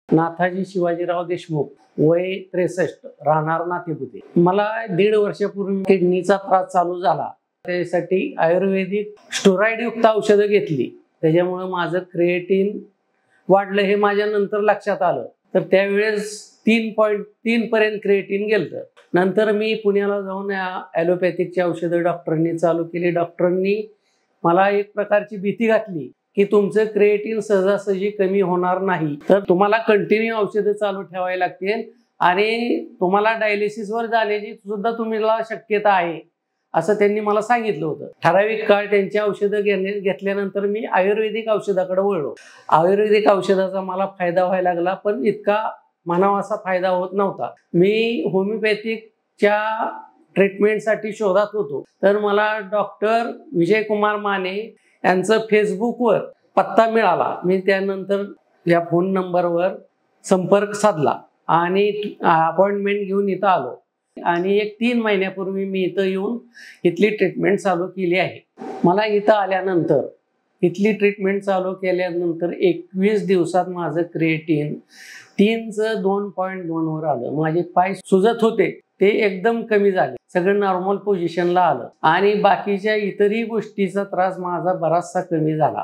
नाथाजी शिवाजीराव देशमुख, वय 63, राहणार नातेपुते। मला 1.5 वर्षापूर्वी किडनीचा त्रास चालू झाला। त्यासाठी आयुर्वेदिक स्टेरॉइड युक्त औषधं घेतली, त्याच्यामुळे माझं क्रिएटिन वाढलं हे माझ्या नंतर लक्षात आलं। तर त्यावेळेस 3.3 पर्यंत क्रिएटिन गेलं। नंतर मी पुण्याला जाऊन ॲलोपॅथिकची औषधं डॉक्टरांनी चालू केली। डॉक्टरांनी मला एक प्रकारची भीती घातली की तुमचं क्रिएटिन सहजासहजी कमी होणार नाही, तर तुम्हाला कंटिन्यू औषधं चालू ठेवावी लागतील आणि तुम्हाला डायलिसिसवर जाण्याची सुद्धा तुम्हाला शक्यता आहे, असं त्यांनी मला सांगितलं होतं। ठराविक काळ त्यांची औषधं घेतल्यानंतर मी आयुर्वेदिक औषधाकडे वळलो। आयुर्वेदिक औषधाचा मला फायदा व्हायला लागला, पण इतका म्हणावा असा फायदा होत नव्हता। मी होमिओपॅथिकच्या ट्रीटमेंटसाठी शोधात होतो, तर मला डॉक्टर विजयकुमार माने यांचं फेसबुकवर पत्ता मिळाला। मी त्यानंतर या फोन नंबरवर संपर्क साधला आणि अपॉइंटमेंट घेऊन इथं आलो आणि 3 महिन्यापूर्वी मी इथं येऊन इथली ट्रीटमेंट चालू केली आहे। मला इथं आल्यानंतर इथली ट्रीटमेंट चालू केल्यानंतर 21 दिवसात माझं क्रिएटिन 3चं 2.2 वर आलं। माझे पाय सुजत होते ते एकदम कमी झाले, सगळं नॉर्मल पोझिशनला आलं आणि बाकीच्या इतरही गोष्टीचा त्रास माझा बराचसा कमी झाला।